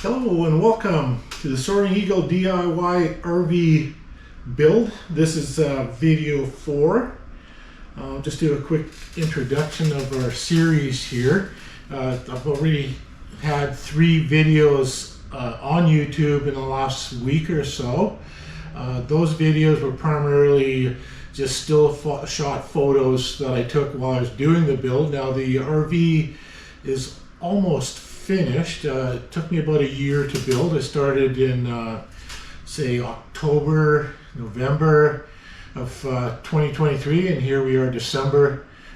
Hello and welcome to the Soaring Eagle DIY RV build. This is video 4. I'll just do a quick introduction of our series here. I've already had 3 videos on YouTube in the last week or so. Those videos were primarily just still shot photos that I took while I was doing the build. Now the RV is almost finished. It took me about a year to build. I started in say October, November of 2023, and here we are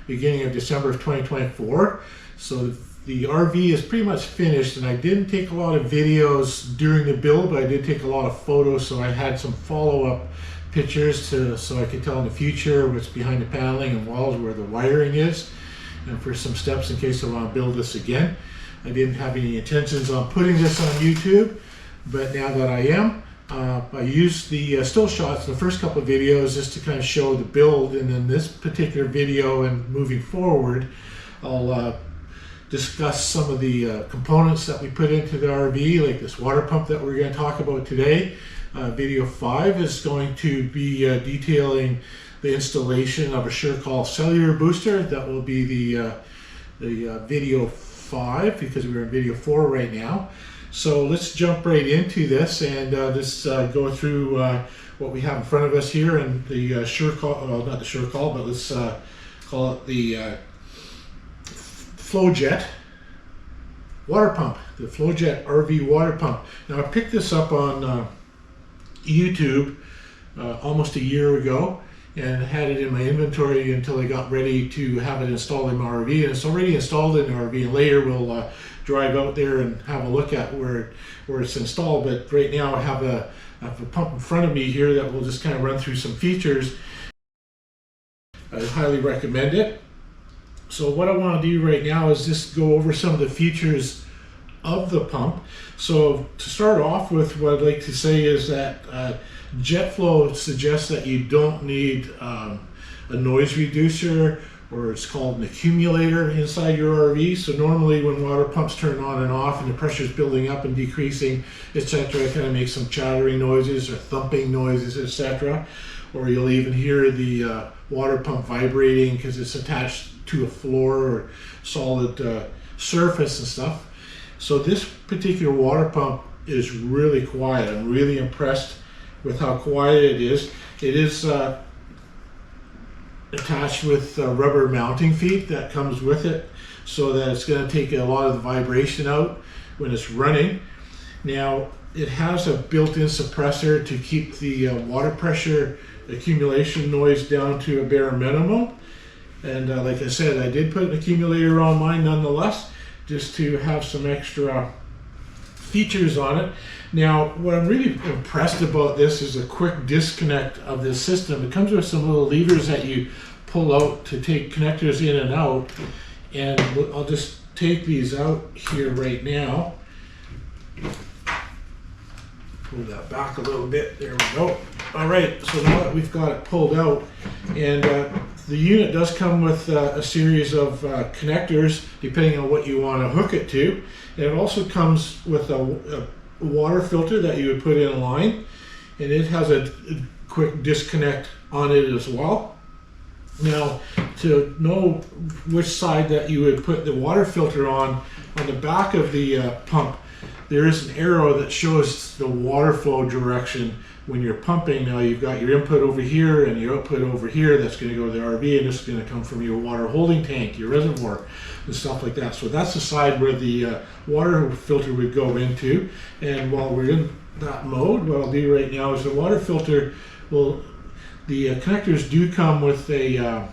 beginning of December of 2024. So the RV is pretty much finished, and I didn't take a lot of videos during the build, but I did take a lot of photos, so I had some follow-up pictures so I could tell in the future what's behind the paneling and walls, where the wiring is, and for some steps in case I want to build this again. I didn't have any intentions on putting this on YouTube, but now that I am, I used the still shots in the first couple of videos just to kind of show the build, and in this particular video and moving forward, I'll discuss some of the components that we put into the RV, like this water pump that we're going to talk about today. Video 5 is going to be detailing the installation of a SureCall cellular booster. That will be the video 5, because we're in video 4 right now. So let's jump right into this and just go through what we have in front of us here, and the SureCall, well, not the SureCall, but let's call it the FloJet water pump, the FloJet RV water pump. Now I picked this up on YouTube almost a year ago, and had it in my inventory until I got ready to have it installed in my RV. And it's already installed in the RV, and later we'll drive out there and have a look at where it's installed. But right now I have a pump in front of me here that will just kind of run through some features. I highly recommend it. So what I want to do right now is just go over some of the features of the pump. So to start off with, what I'd like to say is that JetFlow suggests that you don't need a noise reducer, or it's called an accumulator, inside your RV. So normally when water pumps turn on and off and the pressure is building up and decreasing, etc., it kind of makes some chattering noises or thumping noises, etc. Or you'll even hear the water pump vibrating because it's attached to a floor or solid surface and stuff. So this particular water pump is really quiet. I'm really impressed with how quiet it is. It is attached with rubber mounting feet that comes with it, so that it's going to take a lot of the vibration out when it's running. Now it has a built-in suppressor to keep the water pressure accumulation noise down to a bare minimum. And like I said, I did put an accumulator on mine nonetheless, just to have some extra features on it. Now, what I'm really impressed about this is a quick disconnect of this system. It comes with some little levers that you pull out to take connectors in and out, and I'll just take these out here right now. Pull that back a little bit. There we go. All right, so now that we've got it pulled out, and the unit does come with a series of connectors depending on what you want to hook it to. And it also comes with a water filter that you would put in a line, and it has a quick disconnect on it as well. Now, to know which side that you would put the water filter on the back of the pump, there is an arrow that shows the water flow direction when you're pumping. Now you've got your input over here and your output over here. That's going to go to the RV, and this is going to come from your water holding tank, your reservoir, and stuff like that. So that's the side where the water filter would go into. And while we're in that mode, what I'll do right now is the water filter will, the connectors do come with a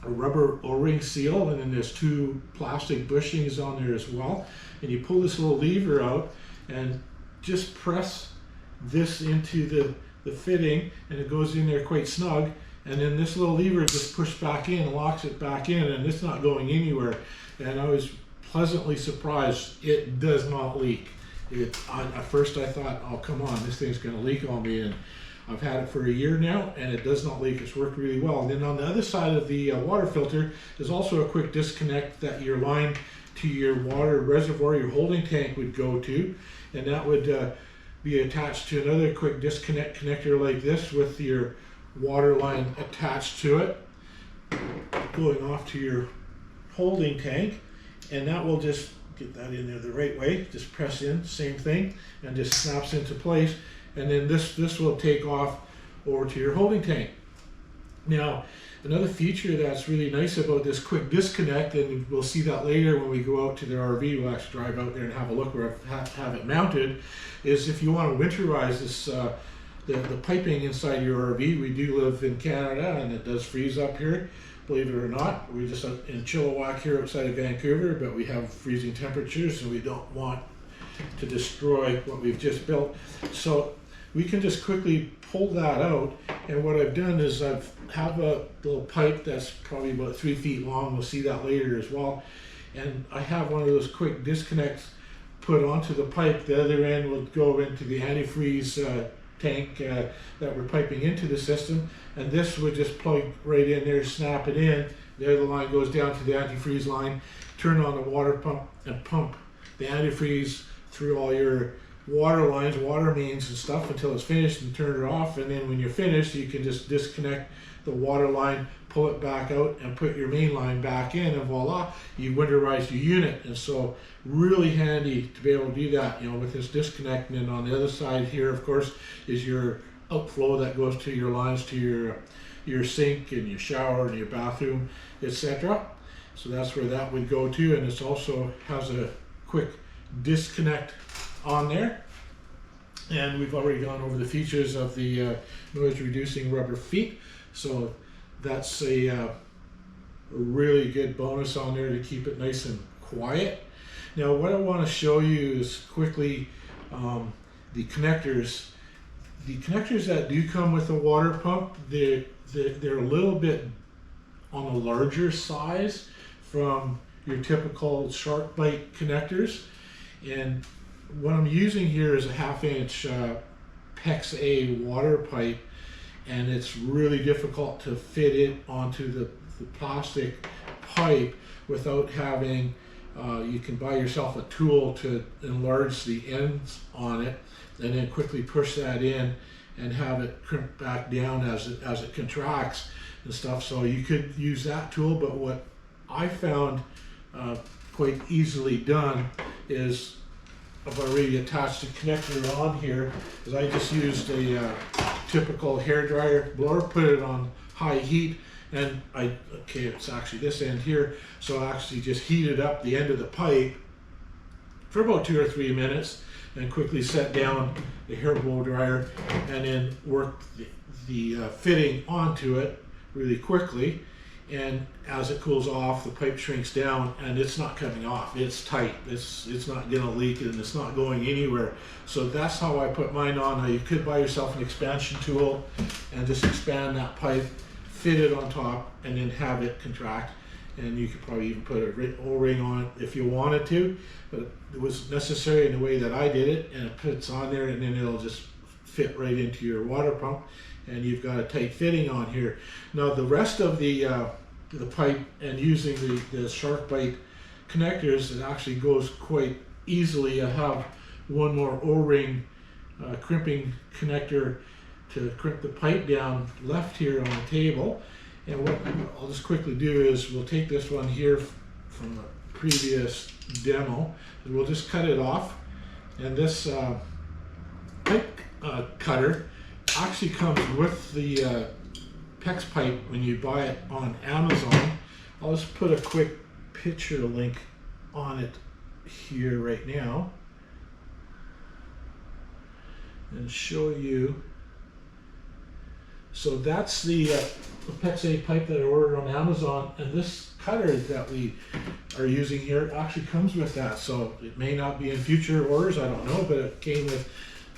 rubber O-ring seal, and then there's 2 plastic bushings on there as well. And you pull this little lever out and just press this into the fitting, and it goes in there quite snug. And then this little lever just pushed back in and locks it back in, and it's not going anywhere. And I was pleasantly surprised. It does not leak. At first I thought, oh come on, this thing's going to leak on me, and I've had it for a year now, and it does not leak. It's worked really well. And then on the other side of the water filter is also a quick disconnect that your line to your water reservoir, your holding tank would go to, and that would be attached to another quick disconnect connector like this with your water line attached to it, going off to your holding tank, and that will just get that in there the right way. Just press in, same thing, and just snaps into place, and then this will take off over to your holding tank. Now, another feature that's really nice about this quick disconnect, and we'll see that later when we go out to the RV, we'll actually drive out there and have a look where I have it mounted, is if you want to winterize this, the piping inside your RV. We do live in Canada and it does freeze up here, believe it or not. We're just in Chilliwack here outside of Vancouver, but we have freezing temperatures and we don't want to destroy what we've just built. So we can just quickly pull that out, and what I've done is I've have a little pipe that's probably about 3 feet long. We'll see that later as well. And I have one of those quick disconnects put onto the pipe. The other end will go into the antifreeze tank that we're piping into the system, and this would just plug right in there, snap it in. There the line goes down to the antifreeze line, turn on the water pump and pump the antifreeze through all your water lines, water mains and stuff until it's finished, and turn it off. And then when you're finished, you can just disconnect the water line, pull it back out and put your main line back in, and voila, you winterize your unit. And so really handy to be able to do that, you know, with this disconnect. And then on the other side here, of course, is your outflow that goes to your lines to your sink and your shower and your bathroom, etc. So that's where that would go to, and it also has a quick disconnect on there. And we've already gone over the features of the noise reducing rubber feet, so that's a really good bonus on there to keep it nice and quiet. Now what I want to show you is quickly the connectors. The connectors that do come with a water pump, they're a little bit on the larger size from your typical shark bite connectors. And what I'm using here is a 1/2 inch PEX A water pipe, and it's really difficult to fit it onto the plastic pipe without having, you can buy yourself a tool to enlarge the ends on it and then quickly push that in and have it crimp back down as it contracts and stuff. So you could use that tool, but what I found quite easily done is I've already attached a connector on here, is I just used a typical hair dryer blower, put it on high heat, and okay, it's actually this end here, so I actually just heated up the end of the pipe for about 2 or 3 minutes and quickly set down the hair blow dryer and then worked the fitting onto it really quickly. And as it cools off, the pipe shrinks down and it's not coming off. It's tight. It's not gonna leak and it's not going anywhere. So that's how I put mine on. Now you could buy yourself an expansion tool and just expand that pipe, fit it on top, and then have it contract. And you could probably even put an O-ring on it if you wanted to, but it was necessary in the way that I did it, and it puts on there and then it'll just fit right into your water pump, and you've got a tight fitting on here. Now the rest of the pipe, and using the shark bite connectors, it actually goes quite easily. I have one more O-ring crimping connector to crimp the pipe down left here on the table. And what I'll just quickly do is we'll take this one here from the previous demo and we'll just cut it off. And this pipe cutter actually comes with the PEX pipe when you buy it on Amazon. I'll just put a quick picture link on it here right now and show you. So that's the PEX A pipe that I ordered on Amazon, and this cutter that we are using here actually comes with that. So it may not be in future orders, I don't know, but it came with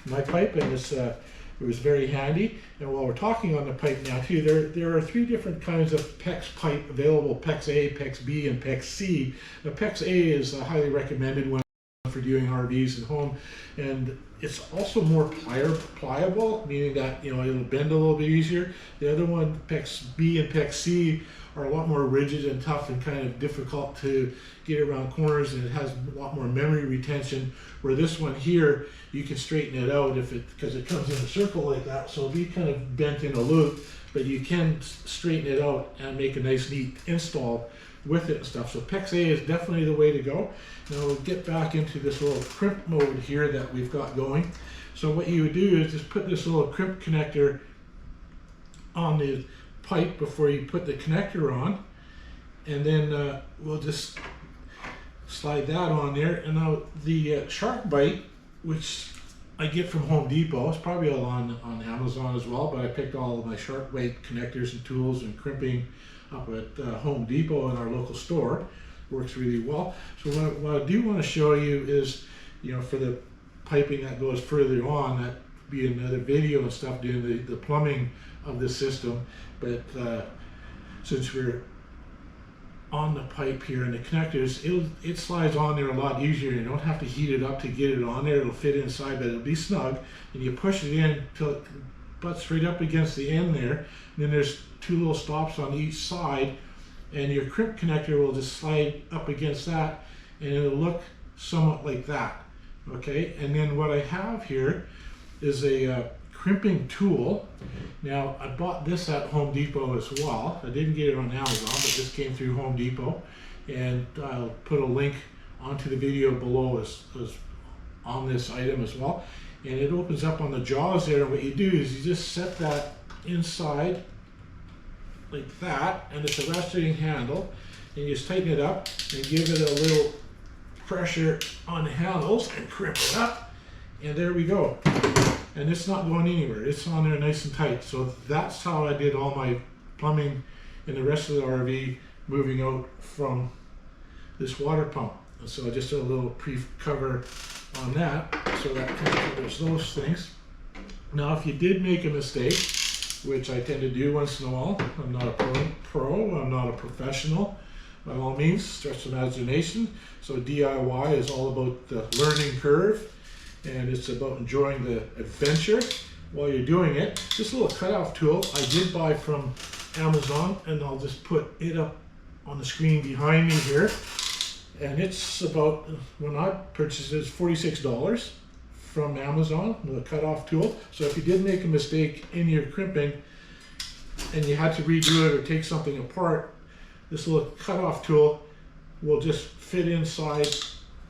my pipe, and it was very handy. And while we're talking on the pipe now too, there are 3 different kinds of PEX pipe available: PEX A, PEX B, and PEX C. The PEX A is a highly recommended one for doing RVs at home, and it's also more pliable, meaning that it'll bend a little bit easier. The other one, PEX B and PEX C, are a lot more rigid and tough and kind of difficult to get around corners, and it has a lot more memory retention, where this one here, you can straighten it out because it comes in a circle like that, so it'll be kind of bent in a loop, but you can straighten it out and make a nice neat install with it and stuff. So PEX A is definitely the way to go. Now we'll get back into this little crimp mode here that we've got going. So what you would do is just put this little crimp connector on the pipe before you put the connector on, and then we'll just slide that on there. And now the shark bite, which I get from Home Depot, it's probably all on Amazon as well, but I picked all of my shark bite connectors and tools and crimping up at Home Depot in our local store. Works really well. So what I do want to show you is, for the piping that goes further on, that be another video and stuff doing the plumbing of the system. But since we're on the pipe here and the connectors, it slides on there a lot easier. You don't have to heat it up to get it on there. It'll fit inside, but it'll be snug. And you push it in till it butts right up against the end there. And then there's two little stops on each side, and your crimp connector will just slide up against that, and it'll look somewhat like that. Okay, and then what I have here is a crimping tool. Now I bought this at Home Depot as well. I didn't get it on Amazon, but this came through Home Depot, and I'll put a link onto the video below as on this item as well. And it opens up on the jaws there, and what you do is you just set that inside like that, and it's a rotating handle, and you just tighten it up and give it a little pressure on the handles and crimp it up, and there we go. And it's not going anywhere. It's on there nice and tight. So that's how I did all my plumbing and the rest of the RV moving out from this water pump. And so I just did a little pre-cover on that, so that kind of covers those things. Now if you did make a mistake, which I tend to do once in a while, I'm not a pro, I'm not a professional, by all means, stretch the imagination. So DIY is all about the learning curve, and it's about enjoying the adventure while you're doing it. This little cutoff tool I did buy from Amazon, and I'll just put it up on the screen behind me here. And it's about, when I purchased it, it's $46 from Amazon, the cutoff tool. So if you did make a mistake in your crimping and you had to redo it or take something apart, this little cutoff tool will just fit inside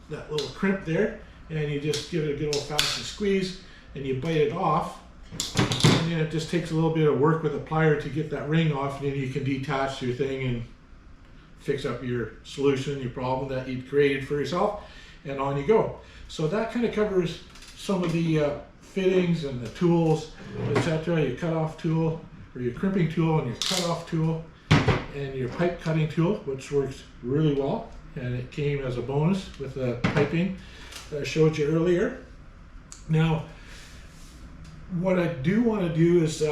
that little crimp there, and you just give it a good old-fashioned squeeze and you bite it off, and then it just takes a little bit of work with a plier to get that ring off, and then you can detach your thing and fix up your solution, your problem that you created for yourself, and on you go. So that kind of covers some of the fittings and the tools, etc. Your cutoff tool, or your crimping tool, and your cutoff tool, and your pipe cutting tool, which works really well, and it came as a bonus with the piping that I showed you earlier. Now, what I do want to do is,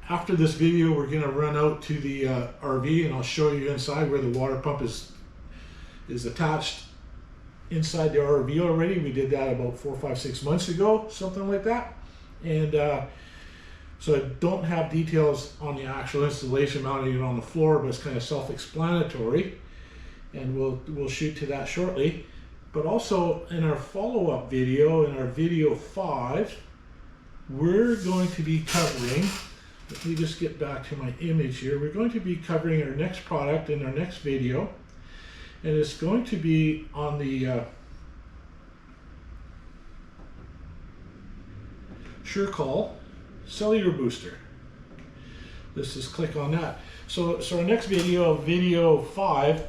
after this video, we're going to run out to the RV, and I'll show you inside where the water pump is attached inside the RV already. We did that about 4, 5, 6 months ago, something like that. And so I don't have details on the actual installation mounting it on the floor, but it's kind of self-explanatory, and we'll shoot to that shortly. But also in our follow-up video, in our video 5, we're going to be covering, let me just get back to my image here, we're going to be covering our next product in our next video, and it's going to be on the SureCall cellular booster. Let's just click on that. So our next video, video 5,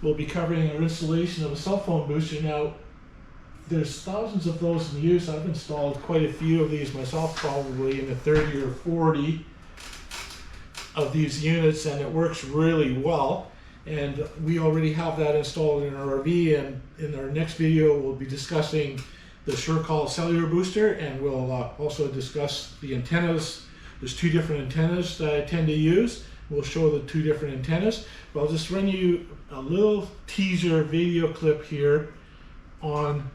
will be covering our installation of a cell phone booster. Now, there's thousands of those in use. I've installed quite a few of these myself, probably in the 30 or 40 of these units, and it works really well. And we already have that installed in our RV, and in our next video we'll be discussing the SureCall cellular booster, and we'll also discuss the antennas. There's 2 different antennas that I tend to use. We'll show the 2 different antennas, but I'll just run you a little teaser video clip here on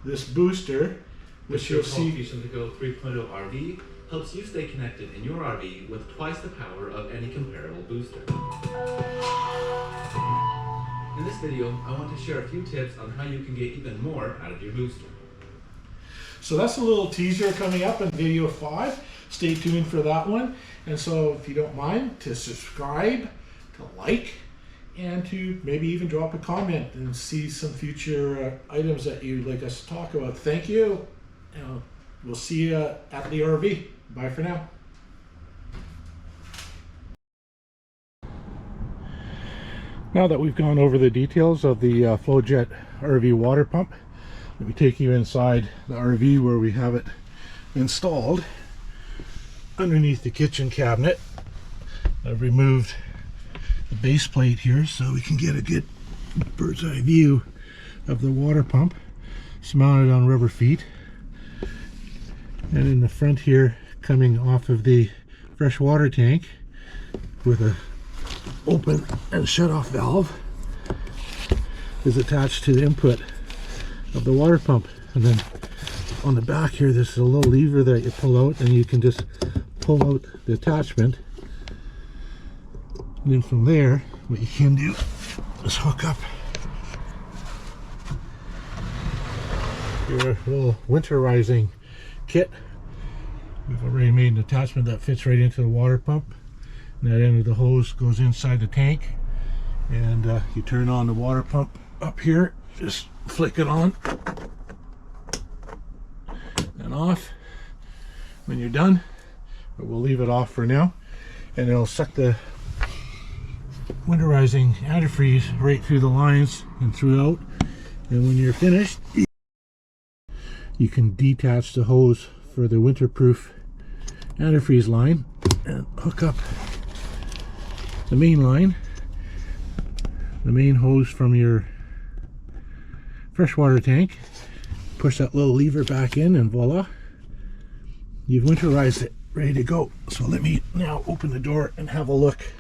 this booster, which you'll see. Fusion to Go 3.0 RV helps you stay connected in your RV with twice the power of any comparable booster. In this video, I want to share a few tips on how you can get even more out of your booster. So that's a little teaser coming up in video 5. Stay tuned for that one. And so if you don't mind, to subscribe, to like, and to maybe even drop a comment and see some future items that you'd like us to talk about. Thank you. We'll see you at the RV. Bye for now. Now that we've gone over the details of the FloJet RV water pump, let me take you inside the RV where we have it installed underneath the kitchen cabinet. I've removed the base plate here so we can get a good bird's eye view of the water pump. It's mounted on rubber feet, and in the front here, coming off of the fresh water tank with a open and shut off valve, is attached to the input of the water pump. And then on the back here, there's a little lever that you pull out, and you can just pull out the attachment. And then from there, what you can do is hook up your little winterizing kit. We've already made an attachment that fits right into the water pump, and that end of the hose goes inside the tank, and you turn on the water pump up here, just flick it on and off when you're done, but we'll leave it off for now, and it'll suck the winterizing antifreeze right through the lines and throughout. And when you're finished, you can detach the hose for the winterproof antifreeze line and hook up the main line, the main hose from your freshwater tank. Push that little lever back in, and voila, you've winterized it, ready to go. So let me now open the door and have a look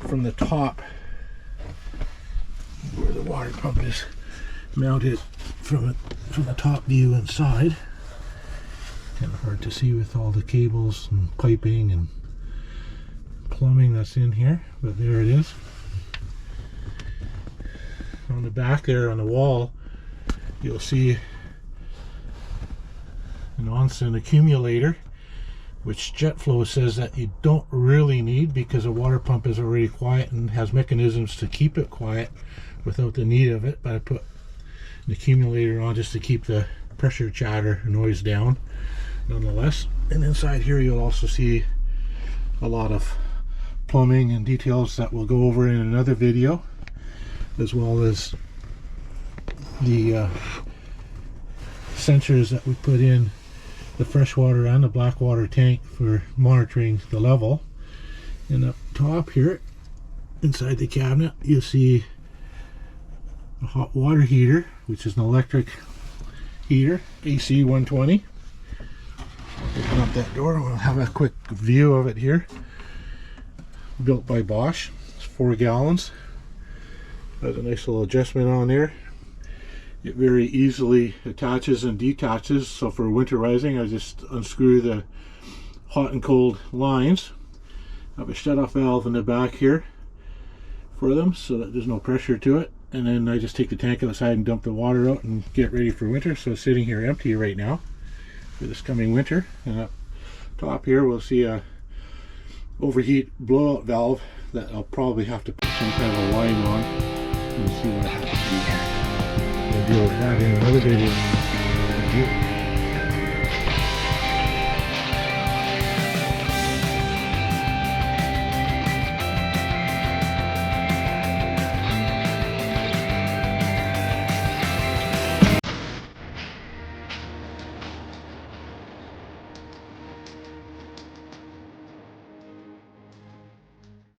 from the top where the water pump is mounted from the top view inside. Kind of hard to see with all the cables and piping and plumbing that's in here, but there it is. On the back there on the wall, you'll see an onsen accumulator, which JetFlow says that you don't really need, because a water pump is already quiet and has mechanisms to keep it quiet without the need of it. But I put an accumulator on just to keep the pressure chatter noise down nonetheless. And inside here you'll also see a lot of plumbing and details that we'll go over in another video, as well as the sensors that we put in the freshwater and the blackwater tank for monitoring the level. And up top here inside the cabinet you'll see a hot water heater, which is an electric heater, AC 120. Open up that door and we'll have a quick view of it here. Built by Bosch. It's 4 gallons. Has a nice little adjustment on there. It very easily attaches and detaches, so for winterizing I just unscrew the hot and cold lines. I have a shut-off valve in the back here for them so that there's no pressure to it, and then I just take the tank outside and dump the water out and get ready for winter. So it's sitting here empty right now for this coming winter. And up top here we'll see a overheat blowout valve that I'll probably have to put some kind of a line on and see what happens. We'll deal with that in another video.